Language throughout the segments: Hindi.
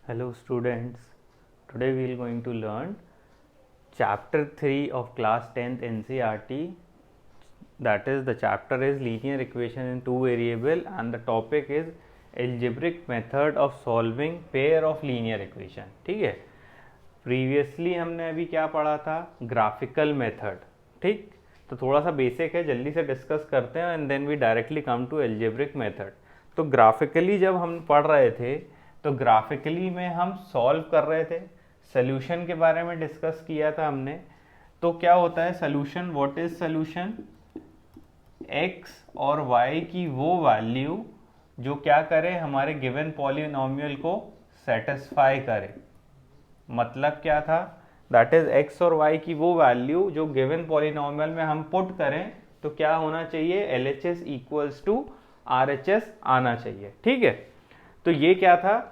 Hello students, today we are going to learn chapter 3 of class 10th NCERT. That is, the chapter is linear equation in two variable and the topic is algebraic method of solving pair of linear equation. ठीक है, प्रीवियसली हमने अभी क्या पढ़ा था, ग्राफिकल मेथड. ठीक, तो थोड़ा सा बेसिक है, जल्दी से डिस्कस करते हैं and then we directly come to algebraic method. तो ग्राफिकली जब हम पढ़ रहे थे तो ग्राफिकली में हम सॉल्व कर रहे थे, सोल्यूशन के बारे में डिस्कस किया था हमने. तो क्या होता है solution, what is solution? x और y की वो वैल्यू जो क्या करे, हमारे गिवन पॉलिनोमियल को सेटिस्फाई करे. मतलब क्या था, दैट इज x और y की वो वैल्यू जो गिवन पॉलिनोमियल में हम पुट करें तो क्या होना चाहिए, LHS इक्वल्स टू RHS आना चाहिए. ठीक है, तो ये क्या था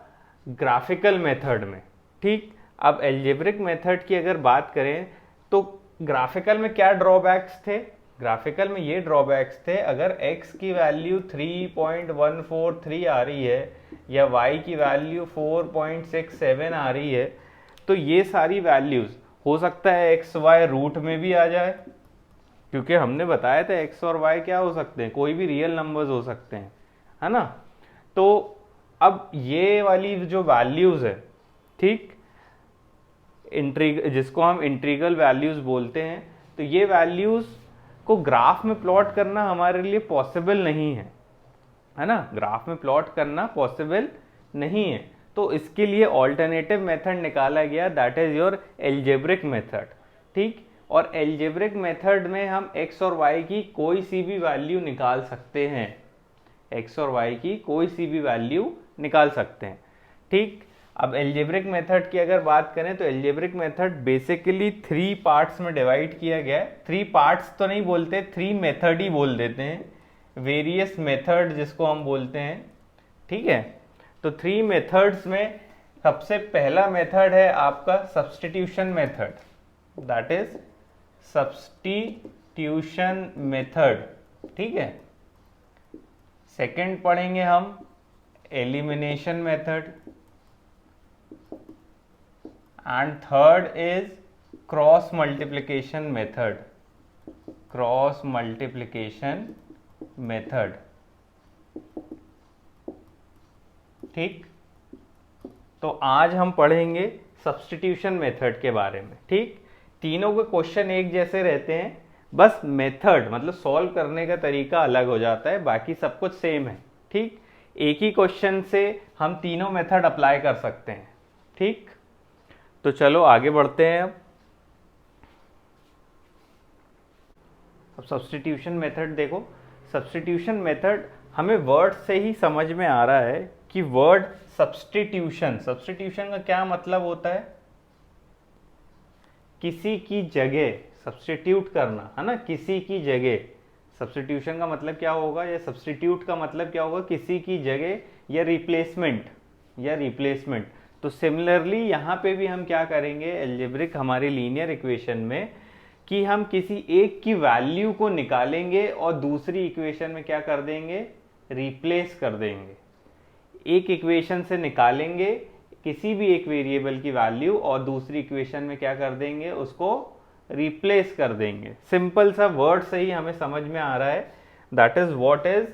ग्राफिकल मेथड में. ठीक, अब अलजेब्रिक मेथड की अगर बात करें तो ग्राफिकल में क्या ड्रॉबैक्स थे, ग्राफिकल में ये ड्रॉबैक्स थे, अगर x की वैल्यू 3.143 आ रही है या y की वैल्यू 4.67 आ रही है तो ये सारी वैल्यूज हो सकता है एक्स वाई रूट में भी आ जाए, क्योंकि हमने बताया था x और y क्या हो सकते हैं, कोई भी रियल नंबर्स हो सकते हैं, है ना. तो अब ये वाली जो वैल्यूज है, ठीक, जिसको हम इंटीग्रल वैल्यूज बोलते हैं, तो ये वैल्यूज को ग्राफ में प्लॉट करना हमारे लिए पॉसिबल नहीं है ना, ग्राफ में प्लॉट करना पॉसिबल नहीं है. तो इसके लिए ऑल्टरनेटिव मेथड निकाला गया, that is your algebraic method. ठीक, और अलजेब्रिक मेथड में हम x और y की कोई सी भी वैल्यू निकाल सकते हैं, x और y की कोई सी भी वैल्यू निकाल सकते हैं. ठीक, अब अलजेब्रिक मेथड की अगर बात करें तो अलजेब्रिक मेथड बेसिकली 3 पार्ट्स में डिवाइड किया गया है. 3 पार्ट्स तो नहीं बोलते, 3 मेथड ही बोल देते हैं, वेरियस मेथड जिसको हम बोलते हैं. ठीक है, तो 3 मेथड्स में सबसे पहला मेथड है आपका substitution method, that is substitution method. ठीक है, सेकंड पढ़ेंगे हम elimination method and third is cross multiplication method, cross multiplication method. ठीक, तो आज हम पढ़ेंगे सब्स्टिट्यूशन मेथड के बारे में. ठीक, तीनों के क्वेश्चन एक जैसे रहते हैं, बस मेथड मतलब सॉल्व करने का तरीका अलग हो जाता है, बाकी सब कुछ सेम है. ठीक, एक ही क्वेश्चन से हम तीनों मेथड अप्लाई कर सकते हैं. ठीक, तो चलो आगे बढ़ते हैं. अब सब्स्टिट्यूशन मेथड देखो, सब्स्टिट्यूशन मेथड हमें वर्ड से ही समझ में आ रहा है कि वर्ड सब्स्टिट्यूशन, सब्स्टिट्यूशन का क्या मतलब होता है, किसी की जगह सब्स्टिट्यूट करना, है ना, किसी की जगह. सब्स्टिट्यूशन का मतलब क्या होगा, या सब्स्टिट्यूट का मतलब क्या होगा, किसी की जगह या रिप्लेसमेंट, या रिप्लेसमेंट. तो सिमिलरली यहाँ पे भी हम क्या करेंगे अलजेब्रिक हमारी लीनियर इक्वेशन में, कि हम किसी एक की वैल्यू को निकालेंगे और दूसरी इक्वेशन में क्या कर देंगे, रिप्लेस कर देंगे. एक इक्वेशन से निकालेंगे किसी भी एक वेरिएबल की वैल्यू और दूसरी इक्वेशन में क्या कर देंगे, उसको रिप्लेस कर देंगे. सिंपल सा वर्ड से ही हमें समझ में आ रहा है, that is what is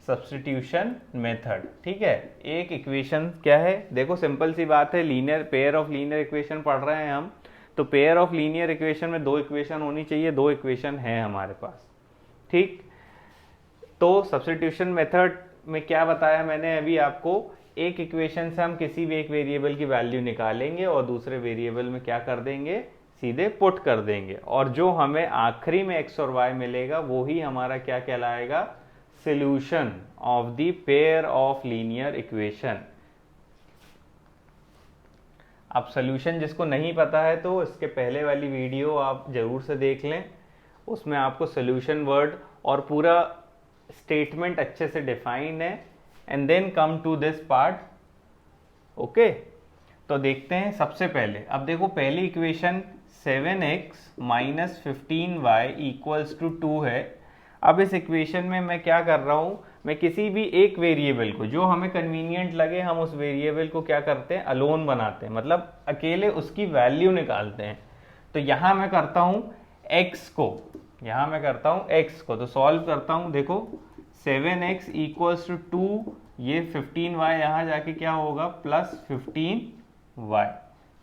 substitution method. ठीक है, एक इक्वेशन क्या है, देखो सिंपल सी बात है, linear pair of linear equation पढ़ रहे हैं हम, तो पेयर ऑफ लीनियर इक्वेशन में 2 इक्वेशन होनी चाहिए, 2 इक्वेशन है हमारे पास. ठीक, तो सब्स्टिट्यूशन मेथड में क्या बताया मैंने अभी आपको, एक इक्वेशन से हम किसी भी एक वेरिएबल की वैल्यू निकालेंगे और दूसरे वेरिएबल में क्या कर देंगे, सीधे पुट कर देंगे, और जो हमें आखिरी में x और y मिलेगा वो ही हमारा क्या कहलाएगा, solution of the pair of linear equation. अब सॉल्यूशन जिसको नहीं पता है तो इसके पहले वाली वीडियो आप जरूर से देख लें, उसमें आपको सॉल्यूशन वर्ड और पूरा स्टेटमेंट अच्छे से डिफाइन है. And then come to this part. Okay, तो देखते हैं सबसे पहले. अब देखो पहली इक्वेशन 7x - 15y = 2 है. अब इस इक्वेशन में मैं क्या कर रहा हूँ, मैं किसी भी एक वेरिएबल को जो हमें कन्वीनियंट लगे हम उस वेरिएबल को क्या करते हैं, अलोन बनाते हैं, मतलब अकेले उसकी वैल्यू निकालते हैं। तो यहाँ मैं करता हूँ x को, यहाँ मैं करता हूँ x को, तो सॉल्व करता हूँ। देखो 7x इक्वल्स टू 2, ये 15y यहाँ जाके क्या होगा प्लस 15y,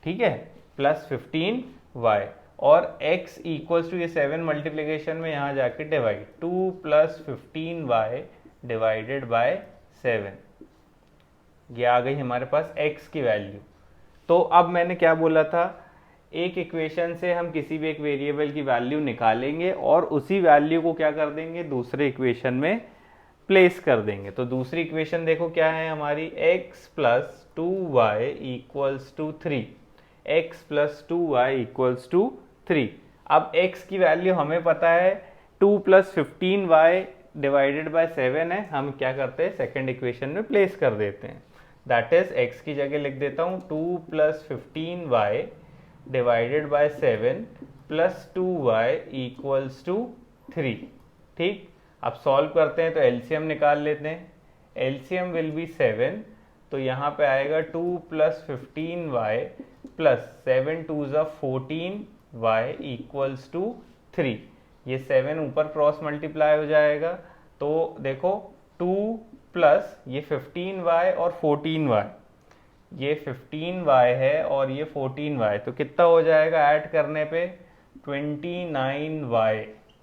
ठीक है, प्लस 15y, और x इक्वल्स टू ये 7 मल्टीप्लीकेशन में यहाँ जाके divide 2 plus 15y divided by 7, ये आ गई हमारे पास x की वैल्यू। तो अब मैंने क्या बोला था, एक इक्वेशन से हम किसी भी एक वेरिएबल की वैल्यू निकालेंगे और उसी वैल्यू को क्या कर देंगे, दूसरे इक्वेशन में प्लेस कर देंगे। तो दूसरी इक्वेशन देखो क्या है हमारी, x plus 2y equals to 3, x plus 2y equals to 3। अब x की वैल्यू हमें पता है 2 प्लस 15y डिवाइडेड बाय 7 है, हम क्या करते हैं सेकेंड इक्वेशन में प्लेस कर देते हैं। दैट इज x की जगह लिख देता हूँ 2 plus 15y divided by 7 plus 2y equals to 3, ठीक। अब सॉल्व करते हैं तो एलसीएम निकाल लेते हैं, एलसीएम विल बी 7, तो यहाँ पे आएगा 2 प्लस 15y प्लस 7 टू ज़ा 14y इक्वल्स टू 3, ये 7 ऊपर क्रॉस मल्टीप्लाई हो जाएगा, तो देखो 2 प्लस ये 15y और 14y, ये 15y है और ये 14y, तो कितना हो जाएगा ऐड करने पे 29y,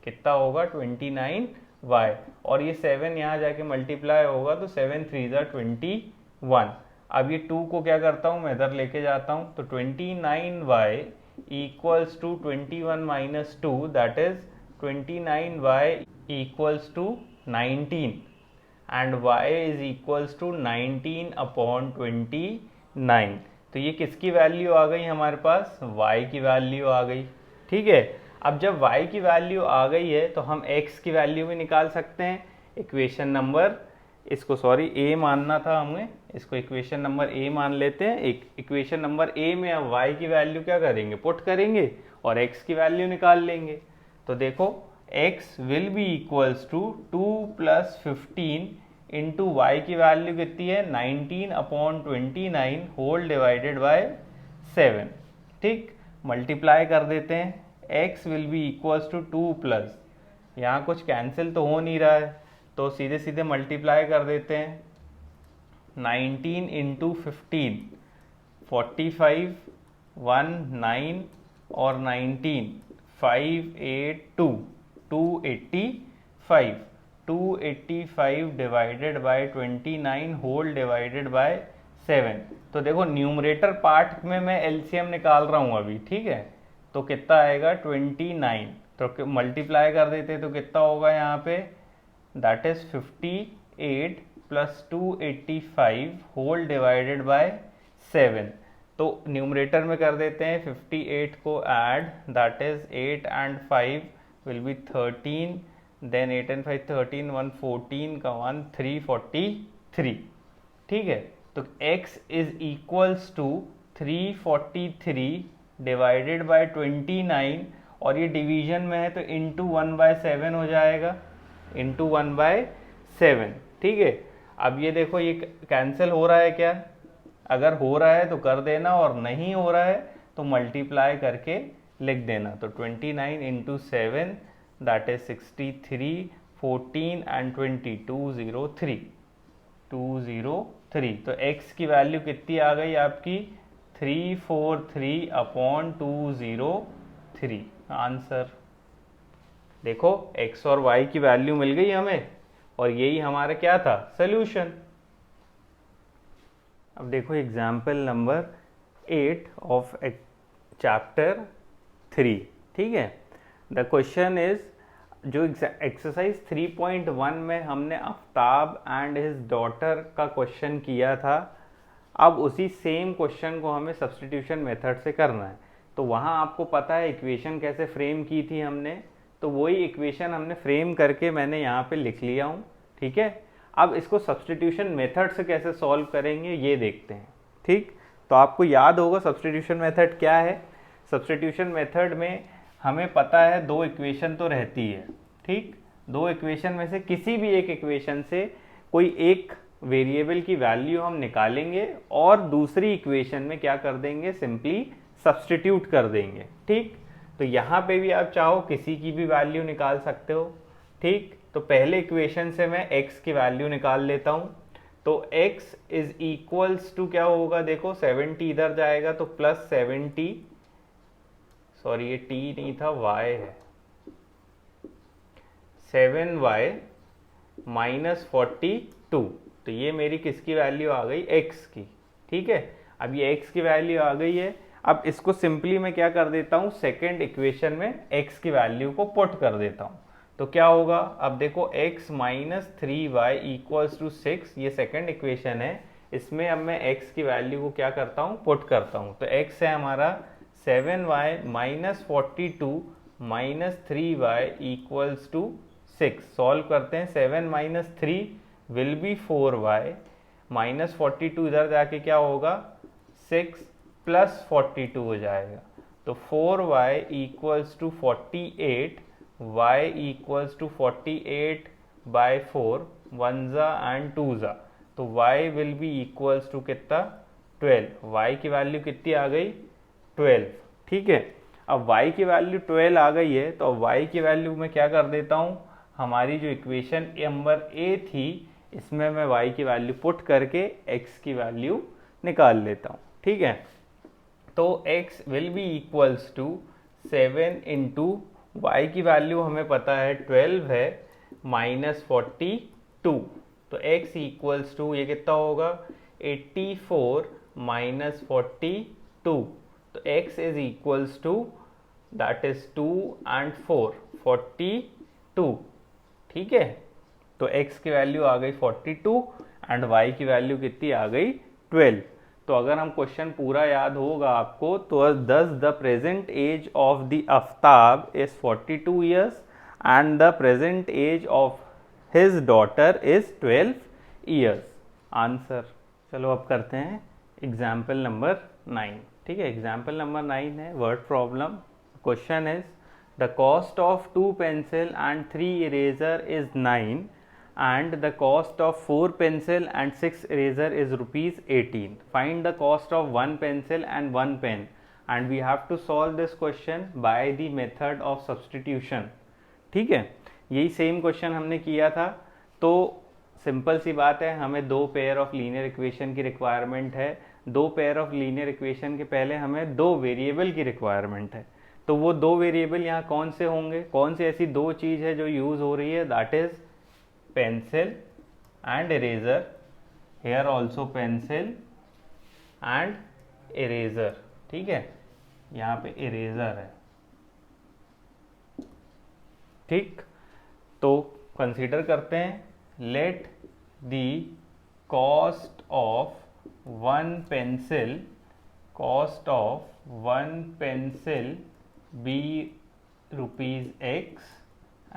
कितना होगा 29y, और ये 7 यहाँ जाके मल्टीप्लाई होगा तो 7 3 ज़ा 21। अब ये 2 को क्या करता हूँ मैं इधर लेके जाता हूँ, तो 29y equals to 21 minus 2, that is 29y equals to 19 and y is equals to 19 upon 29। तो ये किसकी वैल्यू आ गई हमारे पास, y की वैल्यू आ गई, ठीक है। अब जब y की वैल्यू आ गई है तो हम x की वैल्यू भी निकाल सकते हैं। इक्वेशन नंबर, इसको सॉरी a मानना था हमें, इसको इक्वेशन नंबर a मान लेते हैं। इक्वेशन नंबर a में अब y की वैल्यू क्या करेंगे, पुट करेंगे और x की वैल्यू निकाल लेंगे। तो देखो x will be equals to 2 plus 15 into y की वैल्यू कितनी है 19 अपॉन 29 होल डिवाइडेड बाय 7, ठीक। मल्टीप्लाई कर देते हैं, x will be equals to 2 plus, यहाँ कुछ कैंसिल तो हो नहीं रहा है तो सीधे सीधे मल्टीप्लाई कर देते हैं, 19 इंटू 15 45 1 9 और 19 5 8 2 285 285 divided by 29 whole divided by 7। तो देखो न्यूमरेटर पार्ट में मैं एलसीएम निकाल रहा हूँ अभी, ठीक है। तो कितना आएगा 29, तो मल्टीप्लाई कर देते तो कितना होगा यहाँ पे, that is 58 plus 285 whole divided by 7। तो न्यूमरेटर में कर देते हैं 58 को add, that is 8 and 5 will be 13, then 8 and 5 13, 1 14 का 1 343, ठीक है। तो x is equals to 343 divided by 29, और ये डिवीजन में है तो इंटू 1/7 हो जाएगा, इंटू 1/7, ठीक है। अब ये देखो ये कैंसिल हो रहा है क्या, अगर हो रहा है तो कर देना और नहीं हो रहा है तो मल्टीप्लाई करके लिख देना। तो 29 इंटू 7 दैट इज 63, 14 एंड 20 203 203। तो x की वैल्यू कितनी आ गई आपकी 343 अपॉन 203, आंसर। देखो x और y की वैल्यू मिल गई हमें और यही हमारा क्या था, सोल्यूशन। अब देखो एग्जाम्पल नंबर 8 ऑफ चैप्टर 3, ठीक है। द क्वेश्चन इज, जो एक्सरसाइज 3.1 में हमने आफ्ताब एंड हिज डॉटर का क्वेश्चन किया था, अब उसी सेम क्वेश्चन को हमें सब्स्टिट्यूशन मेथड से करना है। तो वहाँ आपको पता है इक्वेशन कैसे फ्रेम की थी हमने, तो वही इक्वेशन हमने फ्रेम करके मैंने यहाँ पे लिख लिया हूँ, ठीक है। अब इसको सब्स्टिट्यूशन मेथड से कैसे सॉल्व करेंगे ये देखते हैं, ठीक। तो आपको याद होगा सब्स्टिट्यूशन मेथड क्या है। सब्स्टिट्यूशन मेथड में हमें पता है दो इक्वेशन तो रहती है, ठीक। दो इक्वेशन में से किसी भी एक इक्वेशन से कोई एक वेरिएबल की वैल्यू हम निकालेंगे और दूसरी इक्वेशन में क्या कर देंगे, सिंपली सब्स्टिट्यूट कर देंगे। ठीक, तो यहाँ पे भी आप चाहो किसी की भी वैल्यू निकाल सकते हो। ठीक, तो पहले इक्वेशन से मैं x की वैल्यू निकाल लेता हूँ। तो x इज इक्वल्स टू क्या होगा, देखो 70 इधर जाएगा तो प्लस 70, सॉरी ये t नहीं था y है, 7y माइनस 42। तो ये मेरी किसकी वैल्यू आ गई, x की। ठीक है, अब ये x की वैल्यू आ गई है। अब इसको सिंपली मैं क्या कर देता हूँ, सेकेंड इक्वेशन में x की वैल्यू को पुट कर देता हूँ। तो क्या होगा, अब देखो x minus 3y equals to 6, ये सेकेंड इक्वेशन है, इसमें अब मैं x की वैल्यू को क्या करता हूँ, पुट करता हूँ। तो x है हमारा 7y minus 42 minus 3y equals to 6। Solve करते हैं, 7 minus 3 will be 4y, minus 42 इधर जाके क्या होगा, 6 प्लस 42 हो जाएगा। तो 4y equals to 48, y equals to 48 by 4, 1 ज़ा एंड 2 ज़ा, तो y will be equals to कितना, 12। y की वैल्यू कितनी आ गई, 12। ठीक है, अब y की वैल्यू 12 आ गई है, तो y की वैल्यू मैं क्या कर देता हूँ, हमारी जो इक्वेशन नंबर ए थी इसमें मैं y की वैल्यू पुट करके x की वैल्यू निकाल लेता हूँ। ठीक है, तो x will be equals to 7 into y की वैल्यू हमें पता है 12 है, माइनस 42। तो x इक्वल्स टू ये कितना होगा, 84 माइनस 42। तो x is equals to that is 2 and 4, 42। ठीक है, तो x की वैल्यू आ गई 42 एंड y की वैल्यू कितनी आ गई, 12। तो अगर हम क्वेश्चन पूरा याद होगा आपको, तो thus the present age of the Aftab is 42 years and the present age of his daughter is 12 years. Answer. चलो अब करते हैं एग्जाम्पल नंबर 9। ठीक है, एग्जाम्पल नंबर 9 है word problem. Question is the cost of 2 pencil and 3 eraser is 9 and the cost of 4 pencil and 6 eraser is rupees 18. Find the cost of 1 pencil and 1 pen and we have to solve this question by the method of substitution. ठीक है, यही सेम क्वेश्चन हमने किया था। तो सिंपल सी बात है, हमें दो पेयर ऑफ लीनियर इक्वेशन की रिक्वायरमेंट है। दो पेयर ऑफ लीनियर इक्वेशन के पहले हमें दो वेरिएबल की रिक्वायरमेंट है। तो वो दो वेरिएबल यहाँ कौन से होंगे, कौन सी ऐसी दो चीज़ है जो यूज़ हो रही है, that is pencil and eraser. Here also pencil and eraser. ठीक है, यहाँ पे इरेजर है। ठीक, तो कंसीडर करते हैं, let the cost of one pencil be rupees x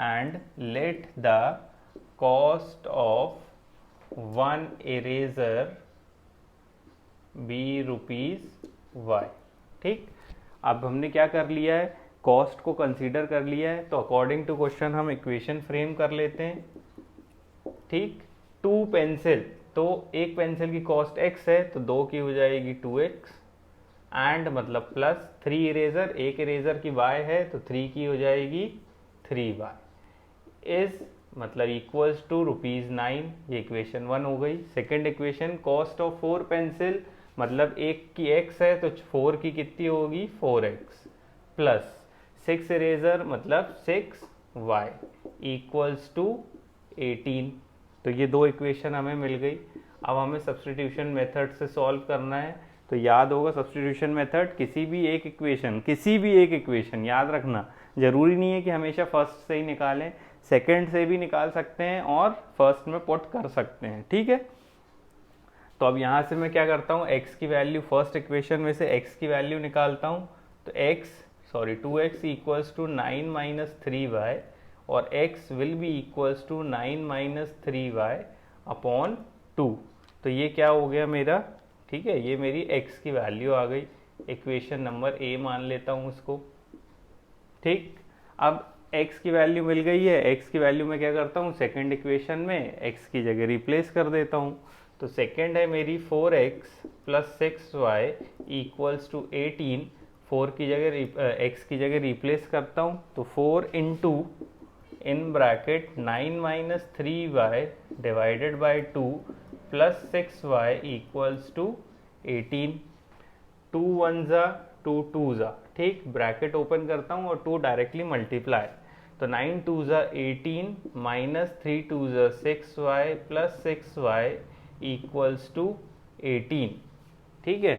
and let the cost of one eraser be rupees y। ठीक, अब हमने क्या कर लिया है, कॉस्ट को कंसीडर कर लिया है। तो अकॉर्डिंग टू क्वेश्चन हम इक्वेशन फ्रेम कर लेते हैं। ठीक, 2 पेंसिल, तो एक पेंसिल की कॉस्ट x है तो 2 की हो जाएगी 2x एंड मतलब प्लस 3 इरेजर, एक इरेजर की y है तो 3 की हो जाएगी 3y इज मतलब इक्वल्स टू ₹9। ये इक्वेशन 1 हो गई। Second equation, cost of 4 pencil, मतलब एक की x है तो 4 की कितनी होगी 4x प्लस 6 इरेजर मतलब 6y इक्वल्स टू 18। तो ये दो इक्वेशन हमें मिल गई। अब हमें सब्स्टिट्यूशन मेथड से सॉल्व करना है। तो याद होगा सब्स्टिट्यूशन मेथड, किसी भी एक इक्वेशन याद रखना, जरूरी नहीं है कि हमेशा फर्स्ट से ही निकालें, सेकंड से भी निकाल सकते हैं और फर्स्ट में पुट कर सकते हैं। ठीक है, तो अब यहाँ से मैं क्या करता हूँ, x की वैल्यू फर्स्ट इक्वेशन में से x की वैल्यू निकालता हूँ। तो 2x equals to 9 minus 3y और x will be equals to 9 minus 3y upon 2। तो ये क्या हो गया मेरा, ठीक है, ये मेरी x की वैल्यू आ गई। इक्वेशन नंबर ए मान लेता हूँ इसको। ठीक, अब x की वैल्यू मिल गई है, x की वैल्यू मैं क्या करता हूँ सेकेंड इक्वेशन में x की जगह रिप्लेस कर देता हूँ। तो सेकेंड है मेरी 4x plus 6y equals to 18, 4 की जगह x की जगह रिप्लेस करता हूँ तो 4 into in bracket 9 minus 3y divided by 2 plus 6y equals to 18, 2 1 ज़ा 2 2 ज़ा, ठीक, ब्रैकेट ओपन करता हूँ और 2 डायरेक्टली मल्टीप्लाई, तो 9 2 ज़ा 18 माइनस 3 2 ज़ा 6y plus 6y equals to 18, ठीक है।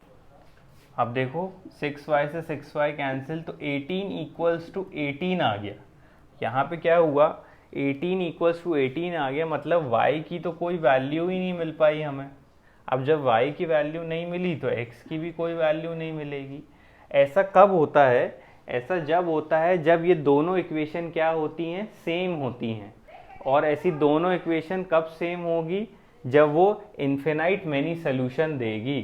अब देखो 6y से 6y कैंसिल, तो 18 इक्वल्स टू 18 आ गया। यहाँ पे क्या हुआ, 18 इक्वल्स टू 18 आ गया, मतलब y की तो कोई वैल्यू ही नहीं मिल पाई हमें। अब जब y की वैल्यू नहीं मिली तो x की भी कोई वैल्यू नहीं मिलेगी। ऐसा कब होता है, ऐसा जब होता है जब ये दोनों इक्वेशन क्या होती हैं, सेम होती हैं। और ऐसी दोनों इक्वेशन कब सेम होगी, जब वो इन्फिनाइट मैनी सोल्यूशन देगी,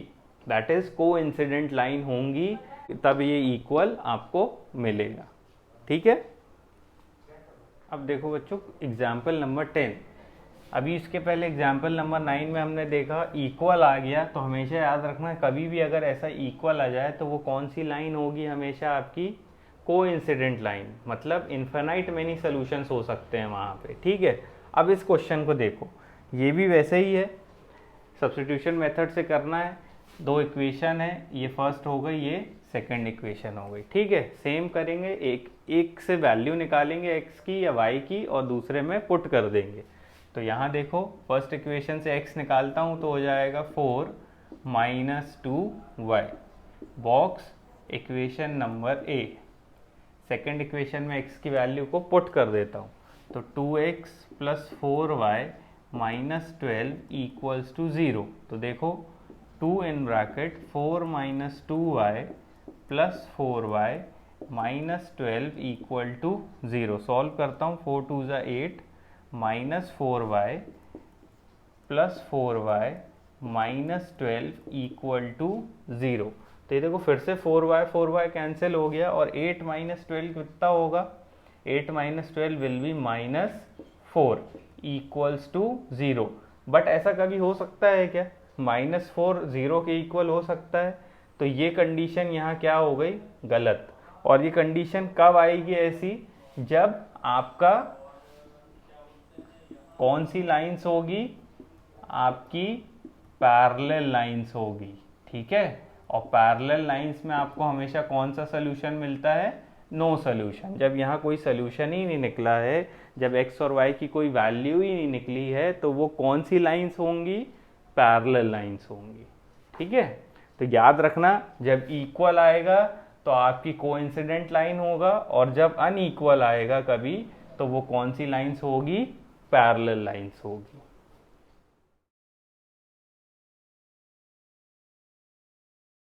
दैट इज कोइंसिडेंट लाइन होंगी, तब ये इक्वल आपको मिलेगा, ठीक है। अब देखो बच्चों एग्जाम्पल नंबर 10, अभी इसके पहले एग्जाम्पल नंबर 9 में हमने देखा इक्वल आ गया, तो हमेशा याद रखना है कभी भी अगर ऐसा इक्वल आ जाए तो वो कौन सी लाइन होगी, हमेशा आपकी कोइंसिडेंट लाइन, मतलब इन्फिनाइट मेनी सॉल्यूशंस हो सकते हैं वहाँ पे, ठीक है। अब इस क्वेश्चन को देखो, ये भी वैसे ही है, सब्स्टिट्यूशन मेथड से करना है, दो इक्वेशन है, ये फर्स्ट हो गई, ये सेकंड इक्वेशन हो गई, ठीक है। सेम करेंगे, एक से वैल्यू निकालेंगे x की या y की और दूसरे में पुट कर देंगे। तो यहाँ देखो फर्स्ट इक्वेशन से x निकालता हूँ तो हो जाएगा 4 minus 2y, box equation number a। Second equation में x की वैल्यू को पुट कर देता हूँ, तो 2x plus 4y minus 12 equals to 0। तो देखो 2 in bracket 4 minus 2y plus 4y minus 12 equal to 0। Solve करता हूँ, 4 2 ज़ा 8 minus 4y plus 4y minus 12 equal to 0। तो ये देखो फिर से 4y कैंसिल हो गया, और 8 माइनस 12 कितना होगा, 8 minus 12 will be minus 4 equals to 0। But ऐसा कभी हो सकता है क्या, माइनस 4 0 के इक्वल हो सकता है, तो ये कंडीशन यहाँ क्या हो गई, गलत। और ये कंडीशन कब आएगी ऐसी, जब आपका कौन सी लाइंस होगी, आपकी पैरेलल लाइंस होगी, ठीक है। और पैरेलल लाइंस में आपको हमेशा कौन सा सोल्यूशन मिलता है, नो सोल्यूशन। जब यहाँ कोई सोल्यूशन ही नहीं निकला है, जब x और y की कोई वैल्यू ही नहीं निकली है, तो वो कौन सी लाइंस होंगी, पैरेलल लाइंस होंगी, ठीक है। तो याद रखना, जब इक्वल आएगा तो आपकी कोइंसिडेंट लाइन होगा, और जब अनइक्वल आएगा कभी तो वो कौन सी लाइंस होगी, पैरेलल लाइंस होगी।